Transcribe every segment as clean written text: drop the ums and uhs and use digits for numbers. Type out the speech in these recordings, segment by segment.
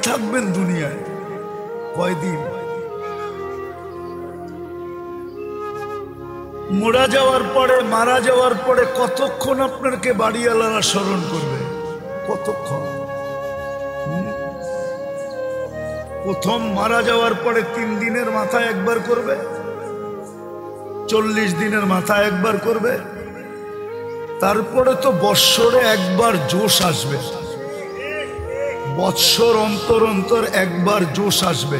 থাকবেন দুনিয়ায়? কয়দিন? মোরা যাওয়ার পরে, মারা যাওয়ার পরে কতক্ষণ আপনাকে বাড়িওয়ালারা স্মরণ করবে? কতক্ষণ? প্রথম মারা যাওয়ার পরে 3 দিনের মাথায় একবার করবে, 40 দিনের মাথায় একবার করবে, তারপরে তো বৎসরে একবার জোশ আসবে, বৎসর অন্তর অন্তর একবার জোশ আসবে।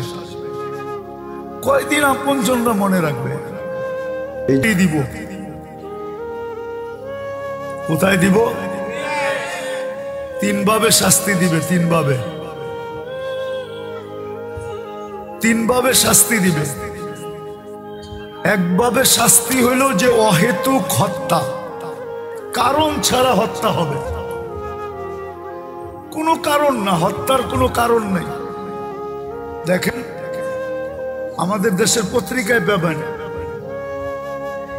কয়দিন আপনজনরা মনে রাখবে? এই দিব। কোথায় দিব? 3 ভাবে শাস্তি দিবে, 3 ভাবে, 3 ভাবে শাস্তি দিবে। একভাবে শাস্তি হইল যে অহেতুক হত্যা, কারণ ছাড়া হত্যা হবে, কোনো কারণ না, হত্যার কোনো কারণ নেই। দেখেন আমাদের দেশের পত্রিকায় পাবেন,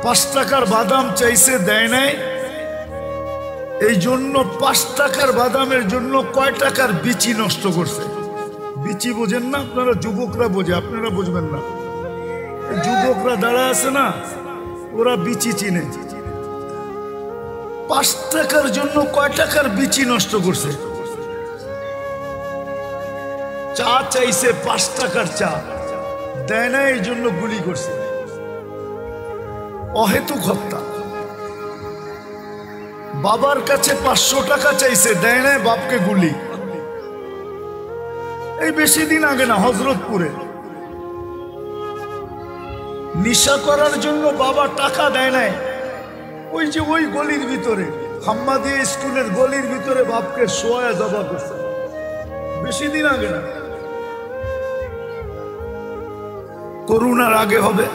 5 টাকার বাদাম চাইছে, দেয় নাই, এই জন্য 5 টাকার বাদামের জন্য কয় টাকার বিচি নষ্ট করছে। বিচি বোঝেন না আপনারা? যুবকরা বোঝে, আপনারা বুঝবেন না। যুবকরা দাঁড়া আছে না, ওরা বিচি চিনে। 5 টাকার জন্য কয় টাকার বিচি নষ্ট করছে। চা চাইছে, 5 টাকার চা দেয় না, এই জন্য গুলি করছে। অহেতুক হত্যা। বাবার কাছে 500 টাকা চাইছে, দেয় না, বাপকে গুলি। এই বেশি দিন আগে না, হযরতপুরে নিশা করার জন্য বাবা টাকা দেয় নাই, ওই যে ওই গলির ভিতরে, হাম্মাদিয়া স্কুলের গলির ভিতরে বাপকে শোয়া জবা করছে, বেশি দিন আগে না, করোনার আগে হবে।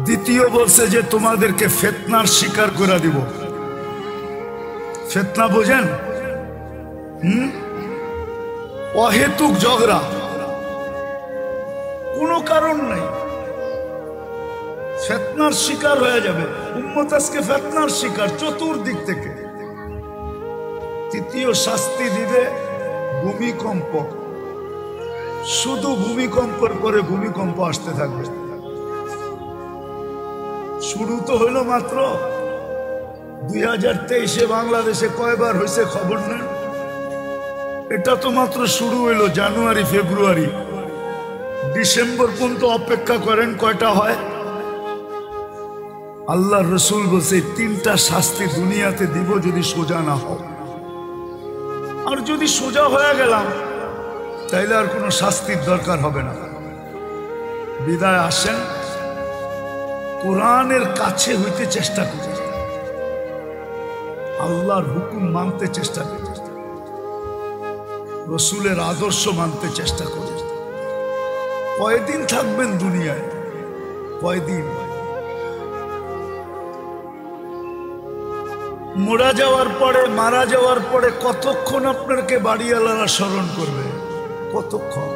দ্বিতীয় বলছে যে তোমাদেরকে ফিতনার শিকার করে দিব। ফিতনা বোঝেন? অহেতুক ঝগড়া, কোনো কারণ নাই, ফিতনার শিকার হয়ে যাবে উম্মত। আজকে ফিতনার শিকার চতুর্দিক থেকে। তৃতীয় শাস্তি দিবে ভূমিকম্প। শুধু ভূমিকম্পের পরে ভূমিকম্প আসতে থাকবে। শুরু তো হইল মাত্র 2023-এ বাংলাদেশে কয়বার হয়েছে খবর নেন? এটা তো মাত্র শুরু হইলো, জানুয়ারি, ফেব্রুয়ারি, ডিসেম্বর পর্যন্ত অপেক্ষা করেন কয়টা হয়। আল্লাহ রসুল বলছে 3টা শাস্তি দুনিয়াতে দিব যদি সোজা না হও। আর যদি সোজা হয়ে গেলাম তাইলে আর কোনো শাস্তির দরকার হবে না। বিদায় আসেন, কোরআনের কাছে হইতে চেষ্টা করি, আল্লাহর হুকুম মানতে চেষ্টা করি, রসুলের আদর্শ মানতে চেষ্টা করি। কয়দিন থাকবেন দুনিয়ায়? কয়দিন? মোরা যাওয়ার পরে, মারা যাওয়ার পরে কতক্ষণ আপনাকে বাড়িওয়ালারা স্মরণ করবে? কতক্ষণ?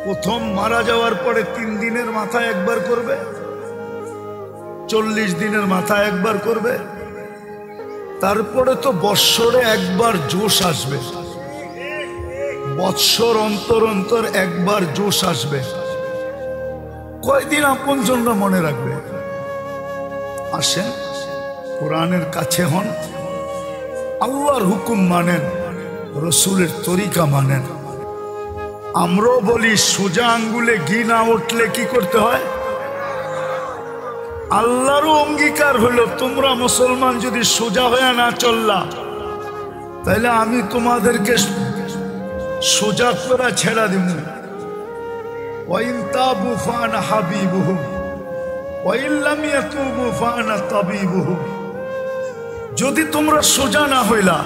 প্রথম মারা যাওয়ার পরে 3 দিনের মাথায় একবার করবে, 40 দিনের মাথায় একবার করবে, তারপরে তো বৎসরে একবার জোশ আসবে, বৎসর অন্তর অন্তর একবার জোশ আসবে। কয়দিন আপনজনরা মনে রাখবে? আসেন, কোরআনের কাছে হন, আল্লাহর হুকুম মানেন, রসুলের তরিকা মানেন। আমরাও বলি সোজা আঙ্গুলে ঘি না উঠলে কি করতে হয়? আল্লাহরও অঙ্গীকার হলো তোমরা মুসলমান যদি সোজা হয়ে না চললা তাহলে আমি তোমাদেরকে সোজা করে ছেড়া দিব। ওয়াইন তাবু ফানা হাবিবুহুম ওয়াইন লাম ইয়াতুবু ফানা তাবিবুহুম। যদি তোমরা সোজা না হইলা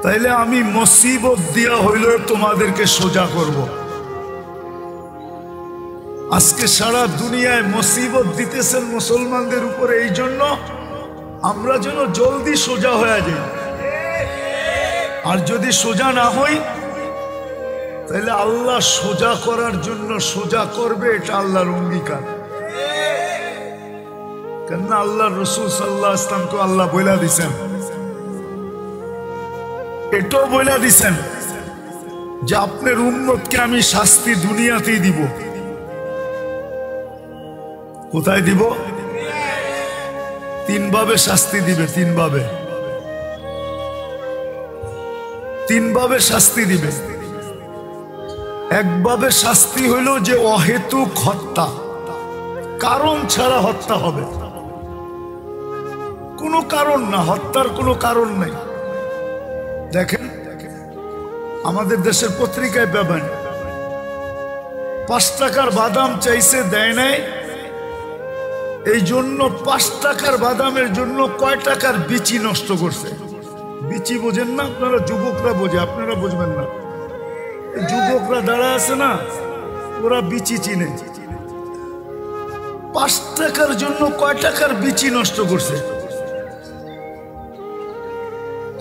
তাইলে আমি মুসিবত দিয়া হইলেও তোমাদেরকে সোজা করব। আজকে সারা দুনিয়ায় মুসিবত দিতেছেন মুসলমানদের উপরে, এই জন্য আমরা যেন জলদি সোজা হয়ে যাই। আর যদি সোজা না হই তাহলে আল্লাহ সোজা করার জন্য সোজা করবে, এটা আল্লাহর অঙ্গীকার। কেননা আল্লাহ রসুল সাল্লাল্লাহু আলাইহি ওয়াসাল্লামকে আল্লাহ বইলা দিছেন, এটাও বইলা দিছেন যে আপনার উম্মতকে আমি শাস্তি দুনিয়াতেই দিব। কোথায় দিব? তিনভাবে শাস্তি দিবে, তিনভাবে শাস্তি দিবে। একভাবে শাস্তি হইল যে অহেতুক হত্যা, কারণ ছাড়া হত্যা হবে, কোনো কারণ না, হত্যার কোনো কারণ নেই। দেখেন আমাদের দেশের পত্রিকায় পাবেন 5 টাকার বাদাম চাইছে, দেয় নাই, এই জন্য 5 টাকার বাদামের জন্য কয় টাকার বিচি নষ্ট করছে। বিচি বোঝেন না আপনারা? যুবকরা বোঝে, আপনারা বুঝবেন না। যুবকরা দাঁড়া আছে না, ওরা বিচি চিনে। 5 টাকার জন্য কয় টাকার বিচি নষ্ট করছে।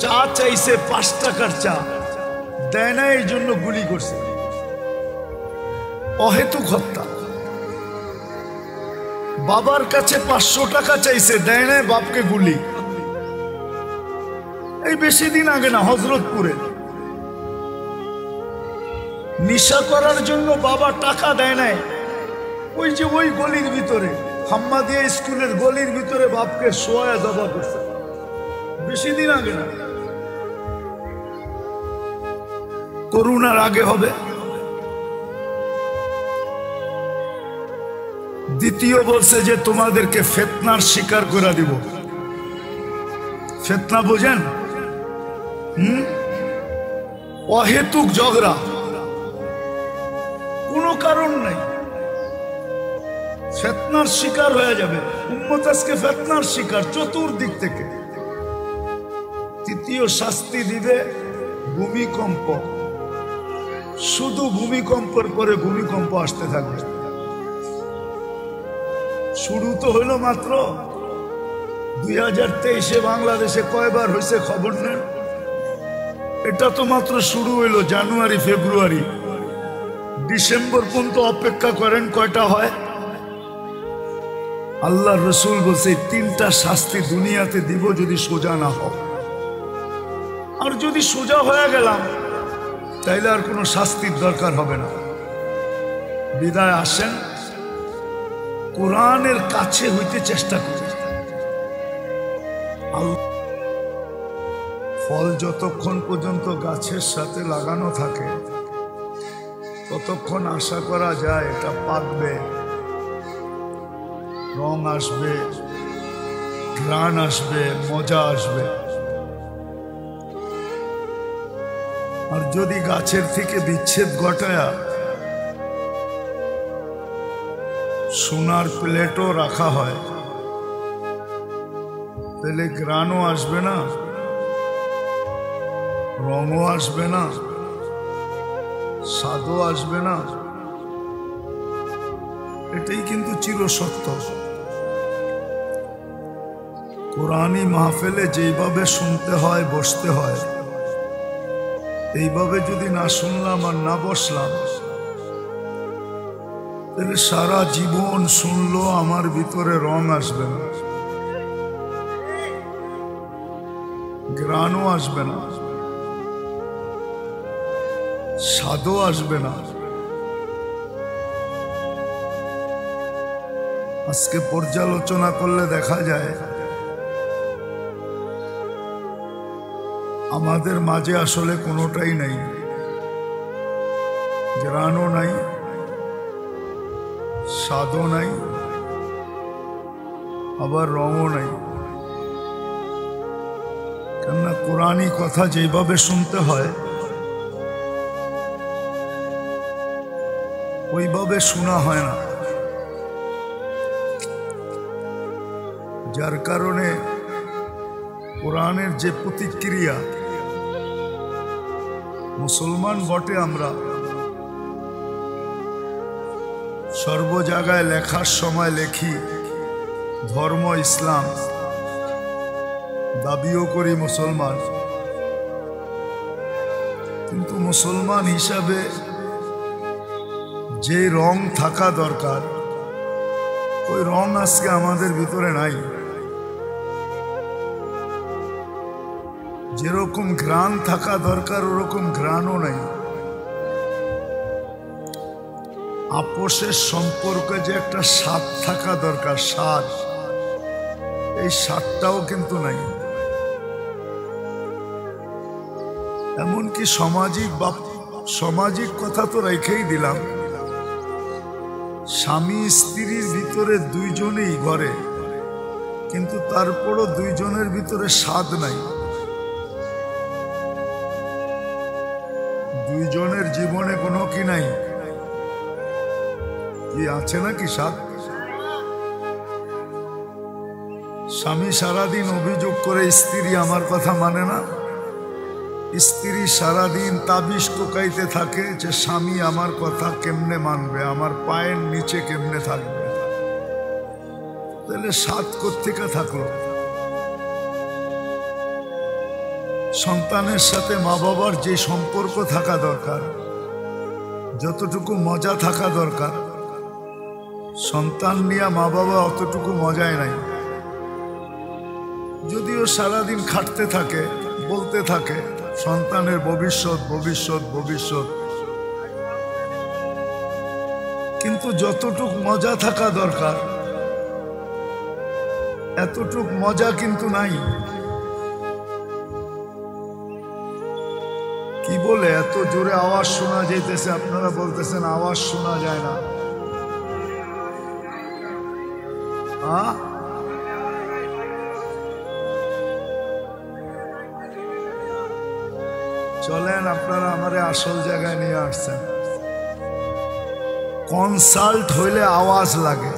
চা চাইছে 5 টাকার চা, দেয় না, এই জন্য গুলি করছে। অহেতুক হত্যা। বাবার কাছে 500 টাকা চাইছে, দেয় না, বাপকে গুলি। এই বেশি দিন আগে না, হযরতপুরে নিশা করার জন্য বাবা টাকা দেয় নাই, ওই যে ওই গলির ভিতরে, হাম্মাদিয়া স্কুলের গলির ভিতরে বাপকে শোয়া জবা করছে, বেশি দিন আগে না, করোনার আগে হবে। দ্বিতীয় বলছে যে তোমাদেরকে ফিতনার শিকার করে দিব। ফিতনা বোঝেন? অহেতুক ঝগড়া, কোনো কারণ নাই, ফিতনার শিকার হয়ে যাবে উম্মত। আজকে ফিতনার শিকার চতুর্দিক থেকে। তৃতীয় শাস্তি দিবে ভূমিকম্প। শুধু ভূমিকম্পের পরে ভূমিকম্প আসতে থাকবে। শুরু তো হইল মাত্র 2023-এ বাংলাদেশে কয়বার হয়েছে খবর নেন? এটা তো মাত্র শুরু হইল, জানুয়ারি, ফেব্রুয়ারি, ডিসেম্বর পর্যন্ত অপেক্ষা করেন কয়টা হয়। আল্লাহ রসুল বলছে 3টা শাস্তি দুনিয়াতে দিব যদি সোজা না হয়। আর যদি সোজা হয়ে গেলাম তাইলে আর কোনো শাস্তির দরকার হবে না। বিদায় আসেন, কোরআনের কাছে হইতে চেষ্টা করি। ফল যতক্ষণ পর্যন্ত গাছের সাথে লাগানো থাকে ততক্ষণ আশা করা যায় এটা পাকবে, রং আসবে, ঘ্রাণ আসবে, মজা আসবে। আর যদি গাছের থেকে বিচ্ছেদ ঘটায়া সোনার প্লেটও রাখা হয় তাহলে ঘ্রাণও আসবে না, রঙও আসবে না, স্বাদও আসবে না। এটাই কিন্তু চিরসত্য। কোরআনী মাহফিলে যেইভাবে শুনতে হয়, বসতে হয়, এইভাবে যদি না শুনলাম আর না বসলাম তাহলে সারা জীবন শুনলো আমার ভিতরে রং আসবে না, ঘ্রাণও আসবে না, স্বাদও আসবে না। আজকে পর্যালোচনা করলে দেখা যায় আমাদের মাঝে আসলে কোনোটাই নাই, ঘ্রাণও নাই, স্বাদও নাই, আবার রঙও নাই। কেননা কোরআনী কথা যেভাবে শুনতে হয় ওইভাবে শোনা হয় না, যার কারণে কোরআনের যে প্রতিক্রিয়া, মুসলমান বটে আমরা, সর্ব জায়গায় লেখার সময় লেখি ধর্ম ইসলাম, দাবিও করি মুসলমান, কিন্তু মুসলমান হিসাবে যে রং থাকা দরকার ওই রং আজকে আমাদের ভিতরে নাই। যেরকম ঘ্রাণ থাকা দরকার ওরকম ঘ্রাণও নাই। আপোষের সম্পর্কে যে একটা স্বাদ থাকা দরকার, স্বাদ, এই স্বাদটাও কিন্তু নাই। এমনকি সামাজিক কথা তো রেখেই দিলাম, স্বামী স্ত্রীর ভিতরে দুইজনেই ঘরে, কিন্তু তারপরও দুইজনের ভিতরে স্বাদ নাই। দুইজনের জীবনে কোনো কি নাই, কি আছে নাকি স্বাদ? স্বামী সারাদিন অভিযোগ করে স্ত্রী আমার কথা মানে না, স্ত্রী সারাদিন তাবিজ টোকাইতে থাকে যে স্বামী আমার কথা কেমনে মানবে, আমার পায়ের নিচে কেমনে থাকবে। তাহলে স্বাদ কোত্থেকে থাকলো? সন্তানের সাথে মা বাবার যে সম্পর্ক থাকা দরকার, যতটুকু মজা থাকা দরকার, সন্তান নিয়ে মা বাবা অতটুকু মজায় নাই। যদিও সারাদিন খাটতে থাকে, বলতে থাকে সন্তানের ভবিষ্যৎ ভবিষ্যৎ ভবিষ্যৎ, কিন্তু যতটুক মজা থাকা দরকার এতটুক মজা কিন্তু নাই। কি বলে এত জোরে আওয়াজ শোনা যাইতেছে, আপনারা বলতেছেন আওয়াজ শোনা যায় না। চলেন, আপনারা আমারে আসল জায়গায় নিয়ে আসছেন। কনসাল্ট হইলে আওয়াজ লাগে,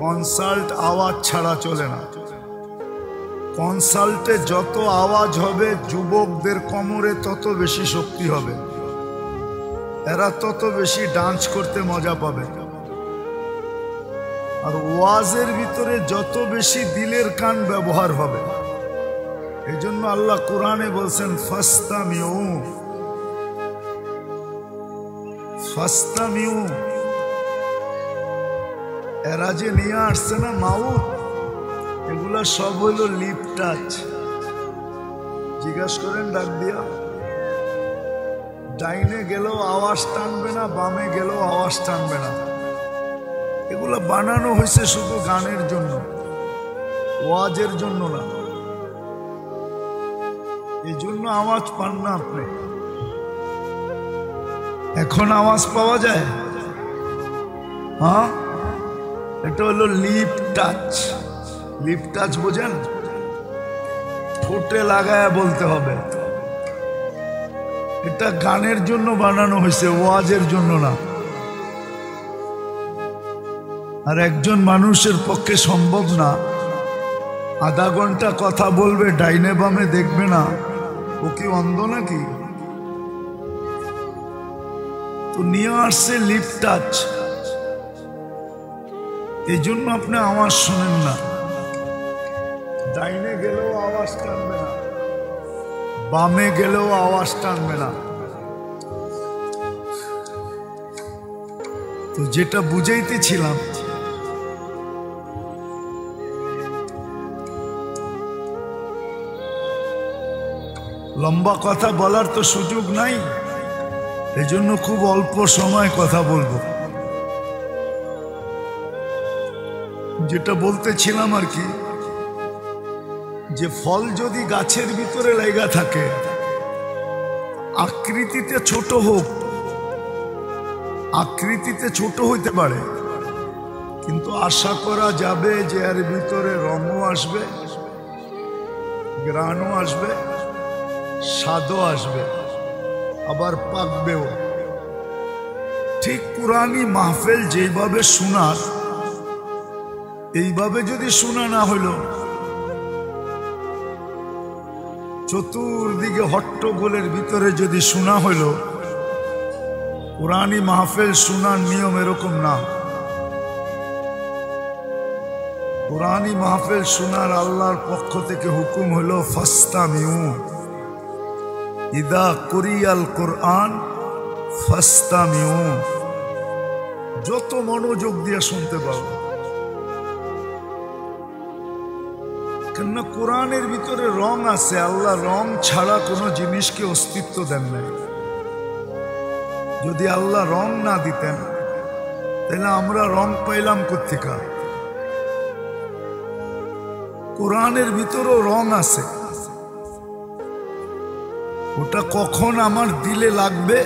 কনসাল্ট আওয়াজ ছাড়া চলে না। কনসাল্টে যত আওয়াজ হবে যুবকদের কোমরে তত বেশি শক্তি হবে, এরা তত বেশি ডান্স করতে মজা পাবে। আর ওয়াজের ভিতরে যত বেশি দিলের কান ব্যবহার হবে। এই জন্য আল্লাহ কোরআনে বলছেন ফাস্তামিউ ফাস্তামিউ। এরা যে নিয়ে আসছে না মাউথ, এগুলা সব হইল লিপ টাচ। জিজ্ঞাসা করেন ডাক দিয়া, ডাইনে গেলেও আওয়াজ টানবে না, বামে গেলেও আওয়াজ টানবে না। এগুলা বানানো হয়েছে শুধু গানের জন্য, ওয়াজের জন্য না। এই জন্য আওয়াজ পান না আপনি। এখন আওয়াজ পাওয়া যায়? হ্যাঁ, এটা হলো লিপ টাচ। লিপ টাচ বোঝেন? ঠোঁটে লাগায় বলতে হবে। এটা গানের জন্য বানানো হয়েছে, ওয়াজের জন্য না। আর একজন মানুষের পক্ষে সম্ভব না আধা ঘন্টা কথা বলবে, ডাইনে বামে দেখবে না। ও কি অন্ধ নাকি? তো নিয়ে আসছে লিপ টাচ। এই জন্য আপনি আওয়াজ শোনেন না। ডাইনে গেলেও আওয়াজ টানবে না, বামে গেলেও আওয়াজ টানবে না। তো যেটা বুঝাইতেছিলাম, লম্বা কথা বলার তো সুযোগ নাই, এই জন্য খুব অল্প সময় কথা বলবো। যেটা বলতেছিলাম আর কি, যে ফল যদি গাছের ভিতরে লাগা থাকে, আকৃতিতে ছোট হোক, আকৃতিতে ছোট হইতে পারে, কিন্তু আশা করা যাবে যে এর ভিতরে রঙও আসবে, গ্রাণও আসবে, স্বাদও আসবে, আবার পাকবেও। ঠিক কুরআনী মাহফিল যেভাবে শোনার, এইভাবে যদি শোনা না হইল, চতুর্দিকে হট্টগোলের ভিতরে যদি শোনা হইল, কুরআনী মাহফিল শোনার নিয়ম এরকম না। কুরআনী মাহফিল শোনার আল্লাহর পক্ষ থেকে হুকুম হলো ফাস্তামিউ, ইদা কুরিয়াল কুরআন ফাস্তামিউ। যত মনোযোগ দিয়ে শুনতে পারো। কেননা কোরআনের ভিতরে রং আছে। আল্লাহ রং ছাড়া কোনো জিনিসকে অস্তিত্ব দেন নাই। যদি আল্লাহ রং না দিতেন তাহলে আমরা রং পাইলাম কোত্থেকে? কোরআনের ভিতরেও রং আছে। ওটা কখন আমার দিলে লাগবে?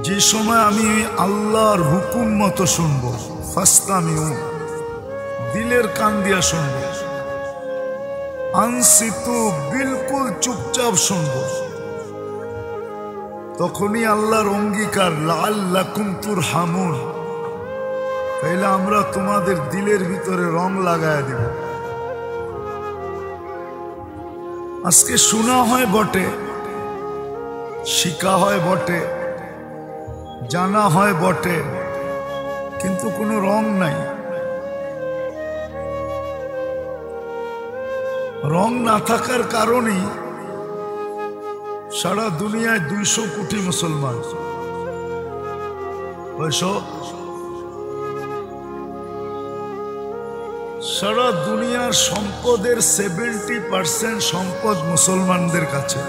যে সময় আমি আল্লাহর হুকুম মতো শুনবো, ফাসতামিউ, দিলের কান দিয়া শুনবো, আনসিতু, বিলকুল চুপচাপ শুনবো, তখনই আল্লাহর অঙ্গীকার লাআল্লাকুম তুরহামুন, তাইলে আমরা তোমাদের দিলের ভিতরে রং লাগায় দেব। আজকে শোনা হয় বটে, শিখা হয় বটে, জানা হয় বটে, কিন্তু কোনো রং নাই। রং না থাকার কারণেই সারা দুনিয়ায় 200 কোটি মুসলমান। সারা দুনিয়ার সম্পদের 70% সম্পদ মুসলমানদের কাছে।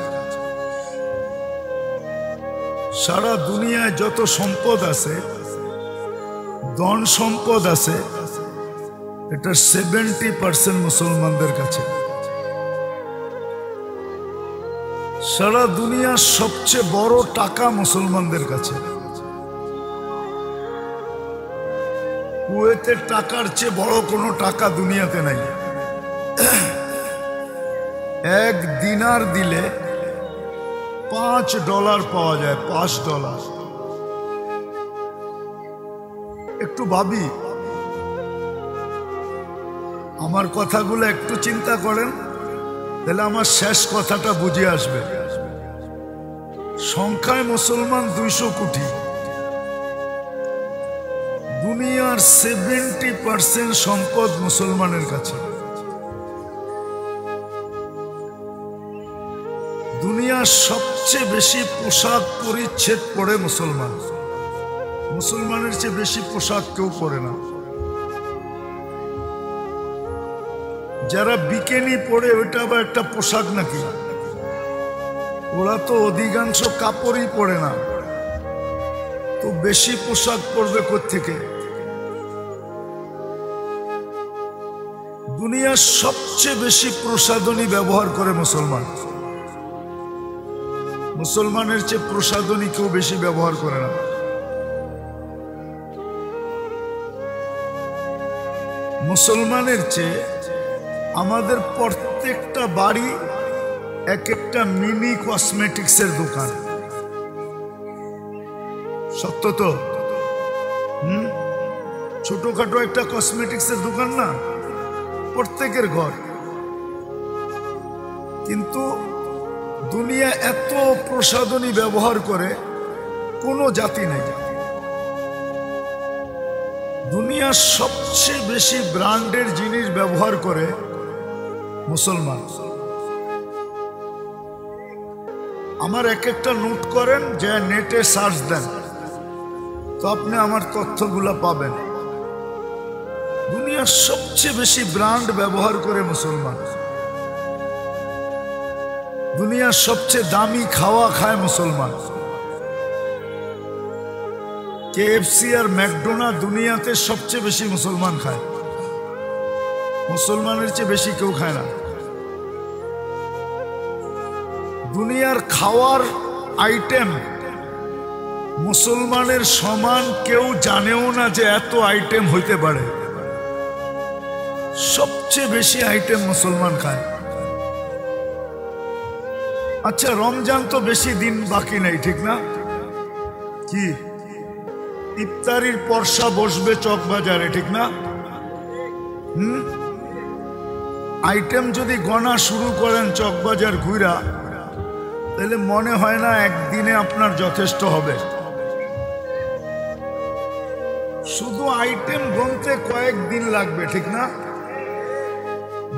সারা দুনিয়ায় যত সম্পদ আছে, ধন সম্পদ আছে, এটা 70% মুসলমানদের কাছে। সারা দুনিয়ার সবচেয়ে বড় টাকা মুসলমানদের কাছে। কুয়েতের টাকার চেয়ে বড় কোনো টাকা দুনিয়াতে নাই। 1 দিনার দিলে $5 পাওয়া যায়, $5। একটু ভাবি, আমার কথাগুলো একটু চিন্তা করেন, তাহলে আমার শেষ কথাটা বুঝে আসবে। সংখ্যায় মুসলমান 200 কোটি। দুনিয়ার 70% সম্পদ মুসলমানের কাছে। দুনিয়ার সবচেয়ে বেশি পোশাক পরিচ্ছেদ পরে মুসলমান। মুসলমানের চেয়ে বেশি পোশাক কেউ পরে না। যারা বিকেনি পরে ওইটা আবার একটা পোশাক নাকি? ওরা তো অধিকাংশ কাপড়ই পরে না, তো বেশি পোশাক পরবে কোত্থেকে? দুনিয়ার সবচেয়ে বেশি প্রসাধনী ব্যবহার করে মুসলমান। মুসলমানের চেয়ে প্রসাধনী কেউ বেশি ব্যবহার করে না। মুসলমানের চেয়ে আমাদের প্রত্যেকটা বাড়ি এক একটা মিনি কসমেটিক্সের দোকান। সত্য তো? ছোটখাটো একটা কসমেটিক্সের দোকান না প্রত্যেকের ঘর। কিন্তু দুনিয়া এত প্রসাধনী ব্যবহার করে কোনো জাতি নাই। দুনিয়ার সবচেয়ে বেশি ব্র্যান্ডের জিনিস ব্যবহার করে মুসলমান। আমার এক একটা নোট করেন, যে নেটে সার্চ দেন তো আপনি আমার তথ্যগুলো পাবেন। দুনিয়ার সবচেয়ে বেশি ব্র্যান্ড ব্যবহার করে মুসলমান। দুনিয়ার সবচেয়ে দামি খাওয়া খায় মুসলমান। KFC আর ম্যাকডোনাল্ড দুনিয়াতে সবচেয়ে বেশি মুসলমান খায়। মুসলমানের চেয়ে বেশি কেউ খায় না। দুনিয়ার খাওয়ার আইটেম মুসলমানের সমান কেউ জানেও না যে এত আইটেম হইতে পারে। সবচেয়ে বেশি আইটেম মুসলমান খায়। আচ্ছা, রমজান তো বেশি দিন বাকি নাই, ঠিক না? কি ইফতারির পরশা বসবে চকবাজারে, ঠিক না? আইটেম যদি গণা শুরু করেন চকবাজার ঘুরা, তাহলে মনে হয় না একদিনে আপনার যথেষ্ট হবে। শুধু আইটেম গণতে কয়েকদিন লাগবে, ঠিক না?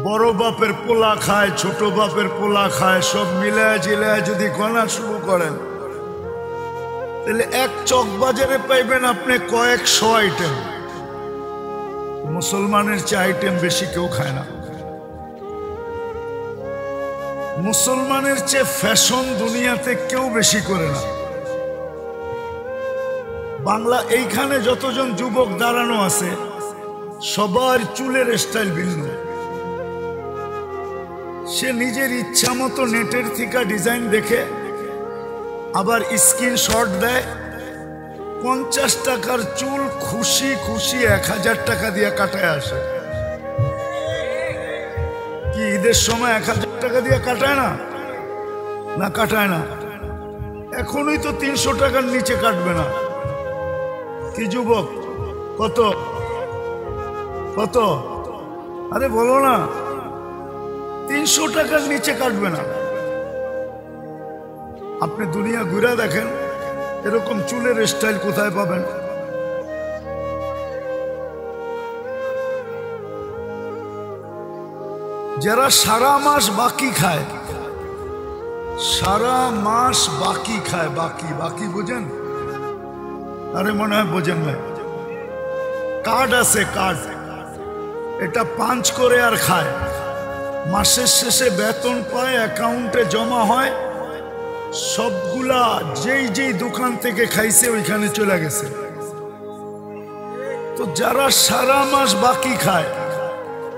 বড় বাপের পোলা খায়, ছোট বাপের পোলা খায়, সব মিলায় জিলায় যদি গণা শুরু করেন, তাহলে এক চকবাজারে পাইবেন আপনি কয়েকশো আইটেম। মুসলমানের চেয়ে আইটেম বেশি কেউ খায় না। মুসলমানের চেয়ে ফ্যাশন দুনিয়াতে কেউ বেশি করে না। বাংলা এইখানে যতজন যুবক দাঁড়ানো আছে সবার চুলের স্টাইল ভিন্ন। সে নিজের ইচ্ছা মতো নেটের থেকে ডিজাইন দেখে আবার স্ক্রিনশট দেয়। 50 টাকার চুল খুশি খুশি 1000 টাকা দিয়ে কাটায় আসে। কি ঈদের সময় 1000 টাকা দিয়ে কাটায় না? না কাটায় না। এখনই তো 300 টাকার নিচে কাটবে না। কি যুবক, কত কত? আরে বলো না, 300 টাকার নিচে কাটবে না। আপনি দুনিয়া ঘুরে দেখেন এরকম চুলের স্টাইল কোথায় পাবেন? যারা সারা মাস বাকি খায়, সারা মাস বাকি খায়, বাকি বাকি বোঝেন? আরে মনে হয় বোঝেন না। কার্ড আছে, কার্ড, এটা পাঞ্চ করে আর খায়। মাসের শেষে বেতন পায়, অ্যাকাউন্টে জমা হয়, সবগুলা যেই যেই দোকান থেকে খাইছে ওইখানে চলে গেছে। তো যারা সারা মাস বাকি খায়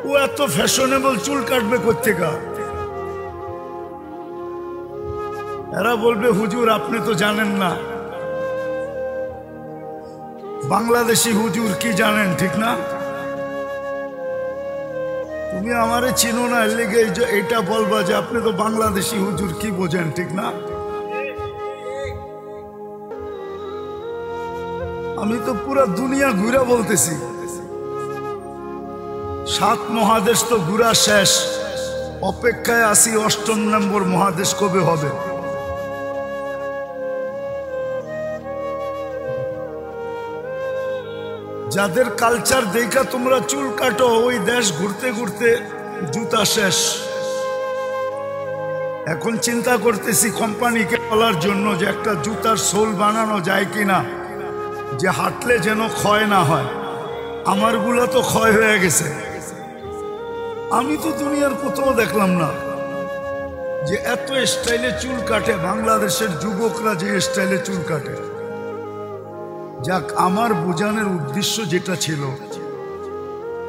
ও এত ফ্যাশনেবল চুল কাটবে কোত্থেকে? এরা বলবে হুজুর আপনি তো জানেন না, বাংলাদেশি হুজুর কি জানেন, ঠিক না? তুমি আমারে চিনো না, এর লেগে এটা বলবা যে আপনি তো বাংলাদেশি হুজুর কি বোঝেন, ঠিক না? আমি তো পুরা দুনিয়া ঘুরা বলতেছি। 7 মহাদেশ তো ঘুরা শেষ, অপেক্ষায় আছি 8ম নম্বর মহাদেশ কবে হবে। যাদের কালচার দেখা তোমরা চুল কাটো, ওই দেশ ঘুরতে ঘুরতে জুতা শেষ। এখন চিন্তা করতেছি কোম্পানিকে বলার জন্য যে একটা জুতার সোল বানানো যায় কিনা, যে হাঁটলে যেন ক্ষয় না হয়। আমারগুলা তো ক্ষয় হয়ে গেছে। আমি তো দুনিয়ার কোথাও দেখলাম না যে এত স্টাইলে চুল কাটে। বাংলাদেশের যুবকরা যে স্টাইলে চুল কাটে। যাক, আমার বোঝানোর উদ্দেশ্য যেটা ছিল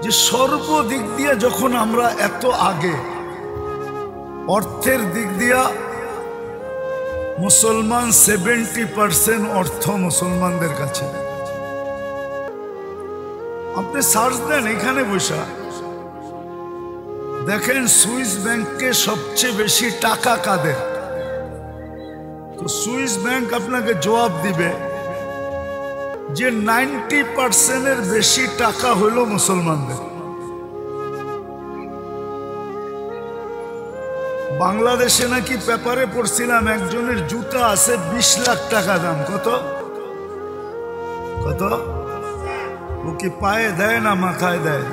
যে সর্বদিক দিয়ে যখন আমরা এত আগে, অর্থের দিক দিয়া মুসলমান 70% অর্থ মুসলমানদের কাছে। আপনি সার্চ দেন এখানে বসা, দেখেন সুইস ব্যাংকে সবচেয়ে বেশি টাকা কাদের। তো সুইস ব্যাংক আপনাকে জবাব দিবে যে 90%-এর বেশি টাকা হলো মুসলমানদের। বাংলাদেশে নাকি পেপারে পড়ছিলাম একজনের জুতা আছে 20 লাখ টাকা দাম। কত কত? ও কি পায়ে দেয় না মাথায় দেয়?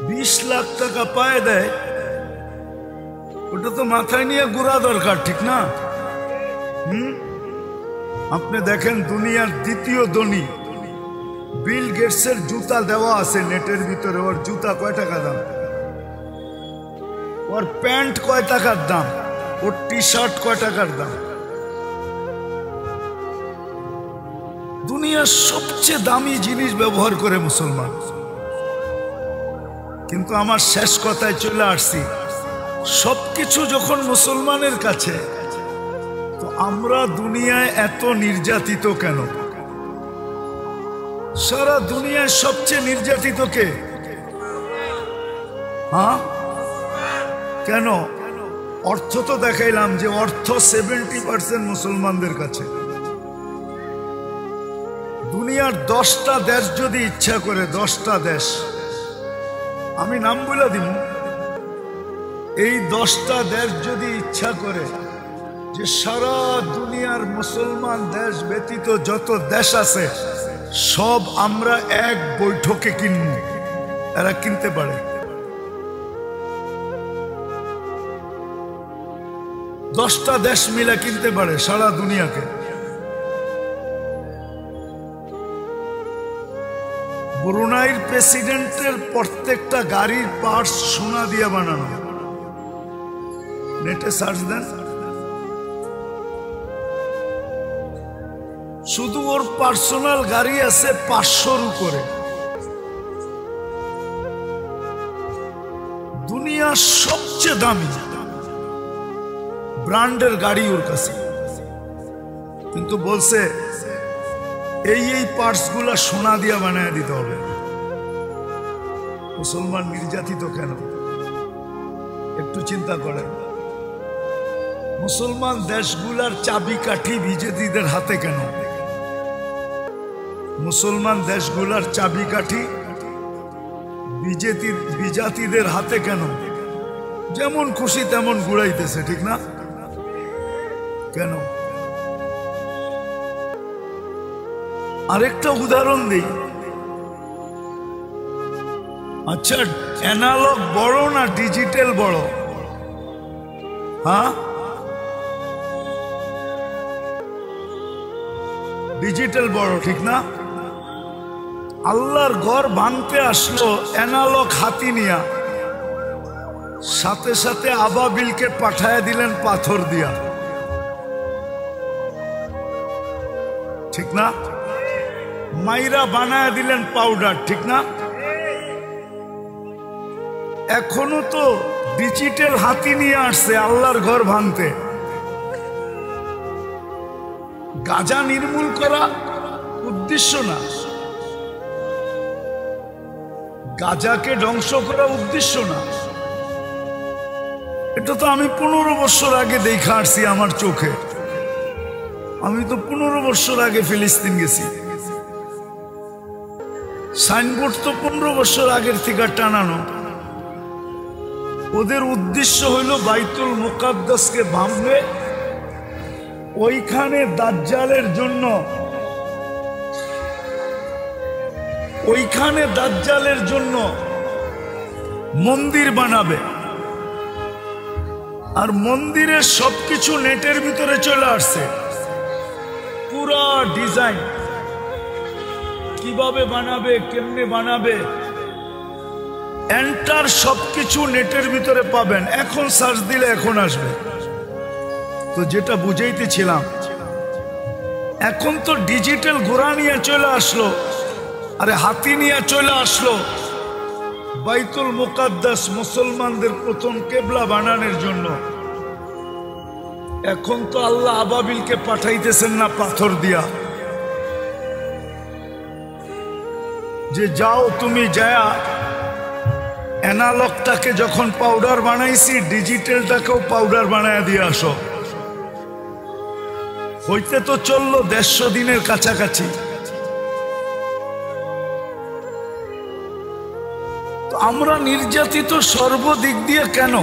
20 লাখ টাকা পায়ে দেয়, ওটা তো মাথায় নিয়ে ঘোরা দরকার, ঠিক না? আপনি দেখেন দুনিয়ার দ্বিতীয় ধনী বিল গেটসের জুতা দেওয়া আছে নেটের ভিতরে। ওর জুতা কয় টাকা দাম, ওর প্যান্ট কয় টাকার দাম, ওর টি শার্ট কয় টাকার দাম। দুনিয়ার সবচেয়ে দামি জিনিস ব্যবহার করে মুসলমান। কিন্তু আমার শেষ কথায় চলে আসছি, সবকিছু যখন মুসলমানের কাছে, তো আমরা দুনিয়ায় এত নির্যাতিত কেন? সারা দুনিয়ায় সবচেয়ে নির্যাতিত কে? হ্যাঁ, কেন? অর্থ তো দেখাইলাম যে অর্থ 70% মুসলমানদের কাছে। দুনিয়ার 10টা দেশ যদি ইচ্ছা করে, 10টা দেশ, আমি নাম বলে দিব, এই 10টা দেশ যদি ইচ্ছা করে যে সারা দুনিয়ার মুসলমান দেশ ব্যতীত যত দেশ আছে সব আমরা এক বৈঠকে কিনব, এরা কিনতে পারে। 10টা দেশ মিলে কিনতে পারে সারা দুনিয়াকে। ব্রুনাইয়ের প্রেসিডেন্টের প্রত্যেকটা গাড়ির পার্টস সোনা দিয়ে বানানো। নেটে সার্চ দেন, শুধু ওর পার্সোনাল গাড়ি আছে 500-র উপরে। দুনিয়ার সবচেয়ে দামি ব্র্যান্ডের গাড়ি ওর কাছে, কিন্তু বলছে এই পার্টস গুলা সোনা দিয়া বানায় দিতে হবে। মুসলমান নির্যাতিত কেন? একটু চিন্তা করেন। মুসলমান দেশগুলার চাবিকাঠি বিজেপিদের হাতে কেন? মুসলমান দেশগুলার চাবিকাঠি বিজাতিদের হাতে কেন? যেমন খুশি তেমন ঘুরাইতেছে, ঠিক না? কেন? আরেকটা উদাহরণ দিই। আচ্ছা, অ্যানালগ বড় না ডিজিটাল বড়? হ্যাঁ, ডিজিটাল বড়, ঠিক না? আল্লাহর ঘর ভাঙতে আসলো অ্যানালগ হাতি নিয়া, সাথে সাথে আবাবিলকে পাঠায় দিলেন পাথর দিয়া, ঠিক না? মাইরা বানায় দিলেন পাউডার, ঠিক না? এখনো তো ডিজিটাল হাতি নিয়ে আসছে আল্লাহর ঘর ভাঙতে। গাজা নির্মূল করা উদ্দেশ্য না, গাজাকে ধ্বংস করা উদ্দেশ্য না। এটা তো আমি 15 বছর আগে দেখা আসছি আমার চোখে। আমি তো 15 বছর আগে ফিলিস্তিন গেছি। সাইনবোর্ড তো 15 বছর আগের থেকে টানানো। ওদের উদ্দেশ্য হইল বাইতুল মুকাদ্দাসকে ভাঙবে, ওইখানে দাজ্জালের জন্য মন্দির বানাবে। আর মন্দিরের সবকিছু নেটের ভিতরে চলে আসছে, পুরা ডিজাইন কিভাবে বানাবে, কেমনে বানাবে, এন্টার সবকিছু নেটের ভিতরে পাবেন। এখন সার্চ দিলে এখন আসবে। তো যেটা বুঝাইতেছিলাম, এখন তো ডিজিটাল ঘোড়া নিয়ে চলে আসলো, আরে হাতি নিয়ে চলে আসলো বাইতুল মুকাদ্দাস মুসলমানদের প্রথম কেবলা বানানোর জন্য। এখন তো আল্লাহ আবাবিলকে পাঠাইতেছেন না পাথর দিয়া, যে যাও তুমি যায়া অ্যানালগটাকে যখন পাউডার বানাইছি, ডিজিটালটাকেও পাউডার বানায় দিয়ে আসো। হইতে তো চললো 150 দিনের কাছাকাছি। তো আমরা নির্যাতিত সর্বদিক দিয়ে কেন?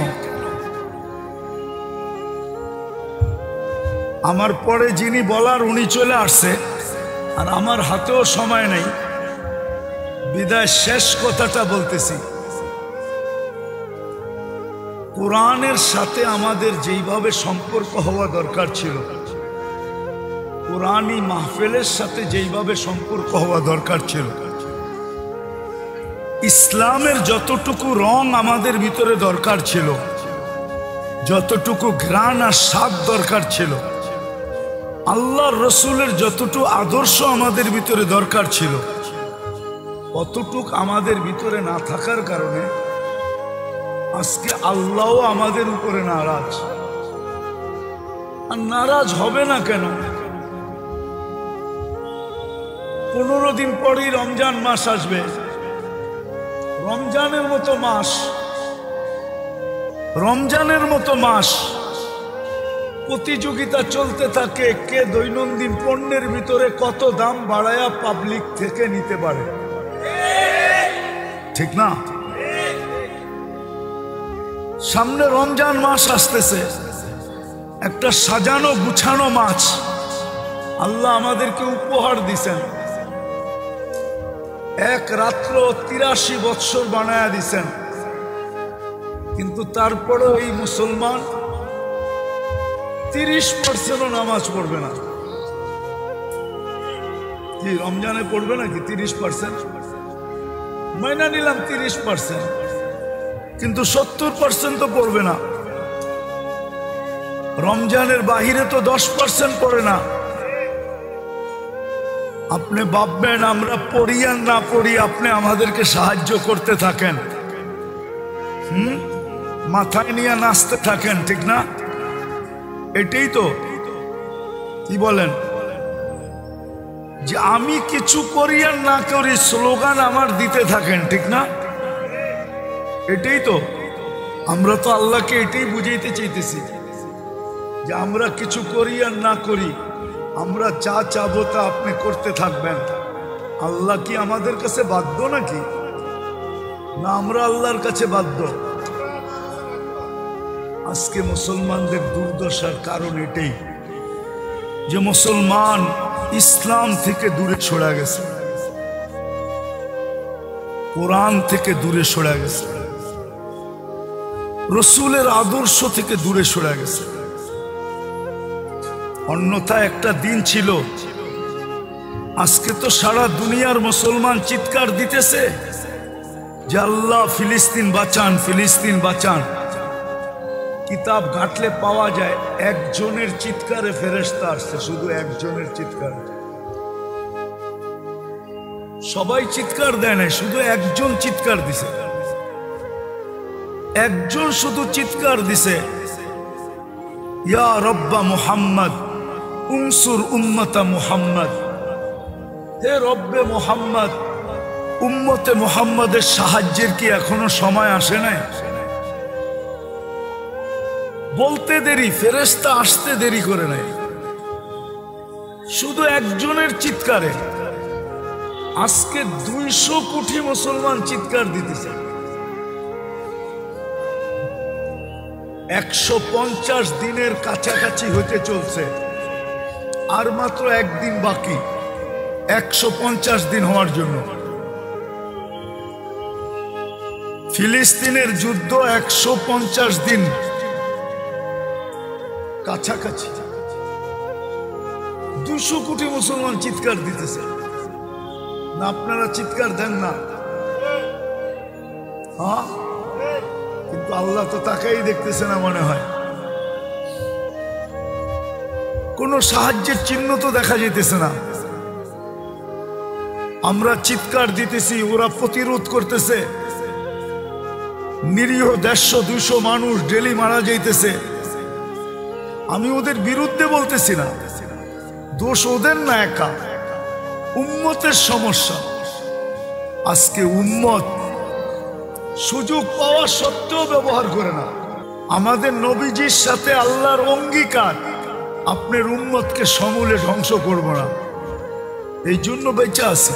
আমার পরে যিনি বলার উনি চলে আসছে, আর আমার হাতেও সময় নেই, বিদায় শেষ কথাটা বলতেছি। কোরআনের সাথে আমাদের যেইভাবে সম্পর্ক হওয়া দরকার ছিল, কোরআনী মাহফিলের সাথে যেইভাবে সম্পর্ক হওয়া দরকার ছিল, ইসলামের যতটুকু রং আমাদের ভিতরে দরকার ছিল, যতটুকু ঘ্রাণ আর স্বাদ দরকার ছিল, আল্লাহর রসুলের যতটুকু আদর্শ আমাদের ভিতরে দরকার ছিল, অতটুক আমাদের ভিতরে না থাকার কারণে আজকে আল্লাহ আমাদের উপরে নারাজ। আর নারাজ হবে না কেন? 15 দিন পরেই রমজান মাস আসবে। রমজানের মতো মাস প্রতিযোগিতা চলতে থাকে, কে দৈনন্দিন পণ্যের ভিতরে কত দাম বাড়ায়া পাবলিক থেকে নিতে পারে, ঠিক না? সামনে রমজান মাস আসতেছে, একটা সাজানো গুছানো মাছ আল্লাহ আমাদেরকে উপহার দিছেন। এক রাত্র 83 বৎসর বানায়া দিছেন, কিন্তু তারপরেও এই মুসলমান 30% নামাজ পড়বে না। কি রমজানে পড়বে নাকি 30%? মাইনা নিলাম 30%, কিন্তু 70% তো পড়বে না। রমজানের বাহিরে তো 10% পড়ে না। আপনি ভাববেন আমরা পড়ি আর না পড়ি, আপনি আমাদেরকে সাহায্য করতে থাকেন, মাথায় নিয়ে নাচতে থাকেন, ঠিক না? এটাই তো, কি বলেন, যে আমি কিছু করি আর না করি স্লোগান আমার দিতে থাকেন, ঠিক না? এটাই তো, আমরা তো আল্লাহকে এটাই বুঝাইতে চাইতেছি যে আমরা কিছু করি আর না করি, আমরা যা চাবো তা আপনি করতে থাকবেন। আল্লাহ কি আমাদের কাছে বাধ্য নাকি? না আমরা আল্লাহর কাছে বাধ্য? আজকে মুসলমানদের দুর্দশার কারণ এটাই যে মুসলমান ইসলাম থেকে দূরে সরে গেছে, কোরআন থেকে দূরে সরে গেছে, রসুলের আদর্শ থেকে দূরে সরে গেছে। অন্যথা একটা দিন ছিল, আজকে তো সারা দুনিয়ার মুসলমান চিৎকার দিতেছে যে আল্লাহ ফিলিস্তিন বাঁচান, ফিলিস্তিন বাঁচান। কিতাব ঘাটলে পাওয়া যায় একজনের চিৎকারে ফেরেশতা আসছে, শুধু একজনের চিৎকার। সবাই চিৎকার দেয় নাই, শুধু একজন চিৎকার দিছে, একজন শুধু চিৎকার দিছে, ইয়া রব্বা মুহাম্মদ উনসুর উম্মতা মুহাম্মদ। হে রব্বে মুহাম্মদ, উম্মতে মুহাম্মদের সাহায্যের কি এখনো সময় আসে নাই? বলতে দেরি, ফেরেশতা আসতে দেরি করে নাই, শুধু একজনের চিৎকারে আজকে 200 কোটি মুসলমান চিৎকার দিতেছে। 150 দিনের কাছাকাছি হতে চলছে, আর মাত্র একদিন বাকি 150 দিন হওয়ার জন্য। ফিলিস্তিনের যুদ্ধ 150 দিন কাছাকাছি। 200 কোটি মুসলমান চিৎকার দিতেছে না? আপনারা চিৎকার দেন না? হ্যাঁ, কিন্তু আল্লাহ তো তাকেই দেখতেছে না মনে হয়। কোন সাহায্যের চিহ্ন তো দেখা যেতেছে না। আমরা চিৎকার দিতেছি, ওরা প্রতিরোধ করতেছে, নিরীহ 150-200 মানুষ ডেলি মারা যাইতেছে। আমি ওদের বিরুদ্ধে বলতেছি না, দোষ ওদের না, একা উম্মতের সমস্যা। আজকে উম্মত সুযোগ পাওয়া সত্ত্বেও ব্যবহার করে না। আমাদের নবীজির সাথে আল্লাহর অঙ্গীকার, আপনার উম্মতকে সমূলে ধ্বংস করব না, এই জন্য বেঁচে আছে,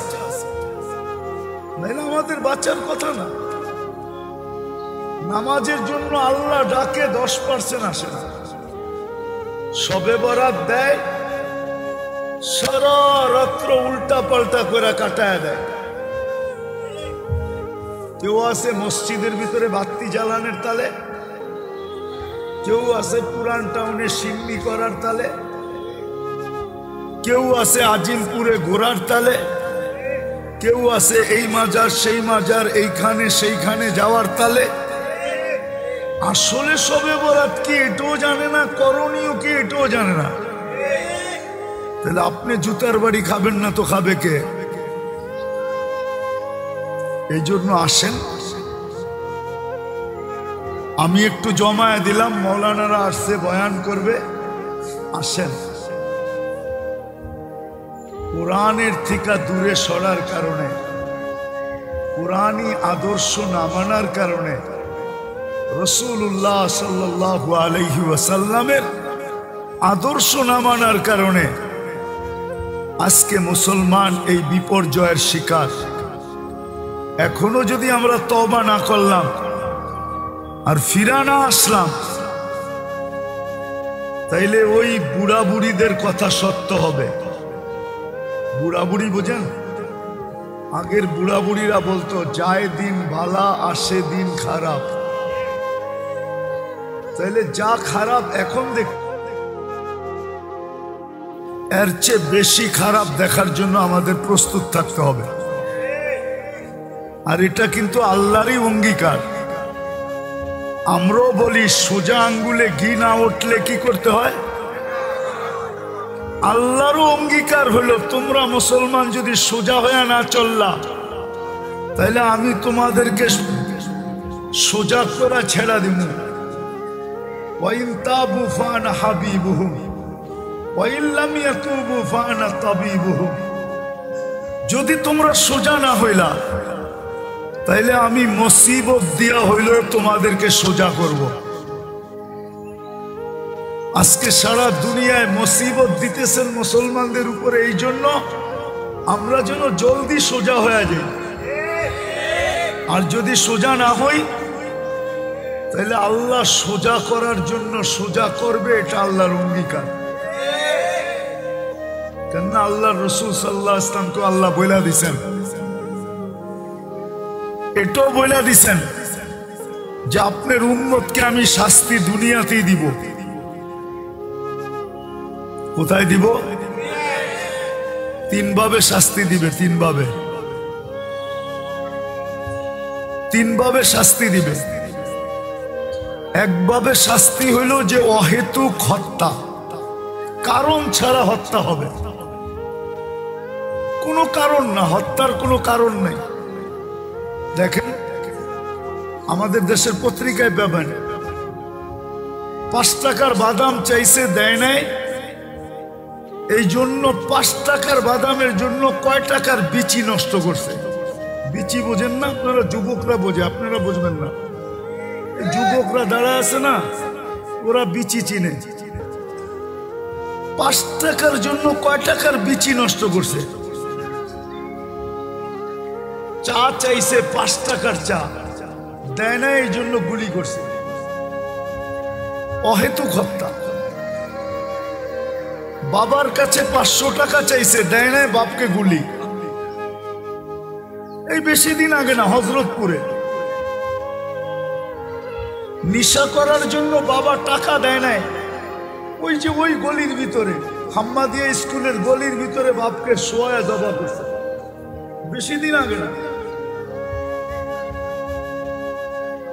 নাইলে আমাদের বাঁচার কথা না। নামাজের জন্য আল্লাহ ডাকে 10% আসে না, শবে বরাত দেয়, সারা রাত্র উল্টা পাল্টা করে কাটায় দেয়। কেউ আছে মসজিদের ভিতরে বাতি জ্বালানোর তালে, কেউ আছে পুরান টাউনে সিন্নি করার তালে, কেউ আছে আজিমপুরে ঘোরার তালে, কেউ আছে এই মাজার সেই মাজার, এইখানে সেইখানে যাওয়ার তালে। আসলে শবে বরাত কি এটাও জানে না, করণীয় কি এটাও জানে না। তাহলে আপনি জুতার বাড়ি খাবেন না তো খাবে কে? এই জন্য আসেন, আমি একটু জমায়ে দিলাম, মৌলানারা আসছে বয়ান করবে, আসেন। কোরআনের থেকে দূরে সরার কারণে, কোরআনী আদর্শ না মানার কারণে, রাসূলুল্লাহ সাল্লাল্লাহু আলাইহি ওয়াসাল্লামের আদর্শ না মানার কারণে আজকে মুসলমান এই বিপর্যয়ের শিকার। এখনো যদি আমরা তওবা না করলাম আর ফিরা না আসলাম, তাইলে ওই বুড়া বুড়িদের কথা সত্য হবে। বুড়া বুড়ি বোঝেন? আগের বুড়া বুড়িরা বলতো, যায় দিন ভালা আসে দিন খারাপ। তাইলে যা খারাপ এখন দেখ, এর চেয়ে বেশি খারাপ দেখার জন্য আমাদের প্রস্তুত থাকতে হবে। আর এটা কিন্তু আল্লাহরই অঙ্গীকার। আমরাও বলি সোজা আঙ্গুলে ঘি না উঠলে কি করতে হয়। আল্লাহরও অঙ্গীকার হলো তোমরা মুসলমান যদি সোজা হয়ে না চললা তাহলে আমি তোমাদেরকে সোজা করে ছেড়া দিব। ওয়াইন তাবু ফানা হাবিবুহুম ওয়াইন লাম ইয়াতুবু ফানা তাবিবুহুম। যদি তোমরা সোজা না হইলা তাইলে আমি মুসিবত দিয়া হইলেও তোমাদেরকে সোজা করব। আজকে সারা দুনিয়ায় মুসিবত দিতেছেন মুসলমানদের উপরে, এই জন্য আমরা যেন জলদি সোজা হয়ে যাই। আর যদি সোজা না হই তাহলে আল্লাহ সোজা করার জন্য সোজা করবে, এটা আল্লাহর অঙ্গীকার। কেননা আল্লাহ রসুল সাল্লাল্লাহু আলাইহি ওয়াসাল্লামকে আল্লাহ বইলা দিছেন, এটাও বইলা দিছেন যে আপনার উম্মতকে আমি শাস্তি দুনিয়াতেই দিব। কোথায় দিব? তিনভাবে শাস্তি দিবে, তিনভাবে শাস্তি দিবে। একভাবে শাস্তি হইল যে অহেতুক হত্যা, কারণ ছাড়া হত্যা হবে, কোনো কারণ না, হত্যার কোনো কারণ নেই। দেখেন আমাদের দেশের পত্রিকায় পাবেন 5 টাকার বাদাম চাইছে দেয় নাই, এই জন্য 5 টাকার বাদামের জন্য কয় টাকার বিচি নষ্ট করছে। বিচি বোঝেন না আপনারা? যুবকরা বোঝে, আপনারা বুঝবেন না। যুবকরা দাঁড়া আছে না, ওরা বিচি চিনে। 5 টাকার জন্য কয় টাকার বিচি নষ্ট করছে। চা চাইছে 5 টাকার চা দেয় না, এই জন্য গুলি করছে। অহেতুক হত্যা। বাবার কাছে 500 টাকা চাইছে দেয় না, বাপকে গুলি। এই বেশি দিন আগে না, হযরতপুরে নিশা করার জন্য বাবা টাকা দেয় নাই, ওই যে ওই গলির ভিতরে হাম্মাদিয়া স্কুলের গলির ভিতরে বাপকে শোয়া জবা করছে। বেশি দিন আগে না,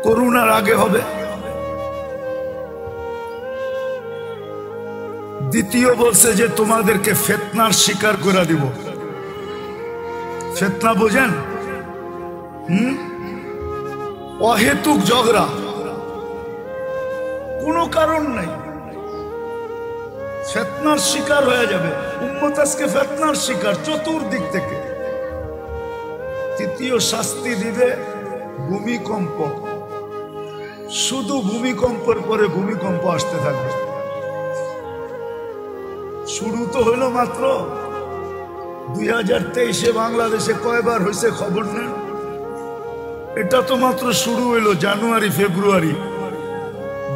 করোনার আগে হবে। দ্বিতীয় বলছে যে তোমাদেরকে ফিতনার শিকার করে দিব। ফিতনা বোঝেন? অহেতুক ঝগড়া, কোনো কারণ নাই, ফিতনার শিকার হয়ে যাবে উম্মত। আজকে ফিতনার শিকার চতুর্দিক থেকে। তৃতীয় শাস্তি দিবে ভূমিকম্প। শুধু ভূমিকম্পের পরে ভূমিকম্প আসতে থাকবে। শুরু তো হইল মাত্র 2023-এ বাংলাদেশে কয়বার হয়েছে খবর নেন? এটা তো মাত্র শুরু হইলো, জানুয়ারি ফেব্রুয়ারি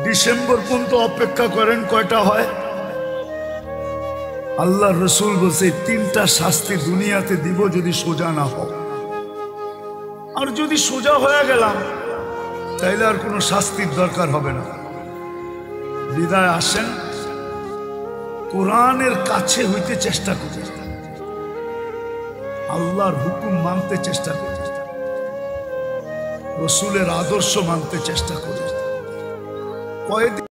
ডিসেম্বর পর্যন্ত অপেক্ষা করেন কয়টা হয়। আল্লাহ রসুল বলছে 3টা শাস্তি দুনিয়াতে দিব যদি সোজা না হোক। আর যদি সোজা হয়ে গেলাম তাইলে আর কোনো শাস্তির দরকার হবে না। বিদায় আসেন, কোরআনের কাছে হইতে চেষ্টা করি, আল্লাহর হুকুম মানতে চেষ্টা করি, রসুলের আদর্শ মানতে চেষ্টা করি। কয়েকদিন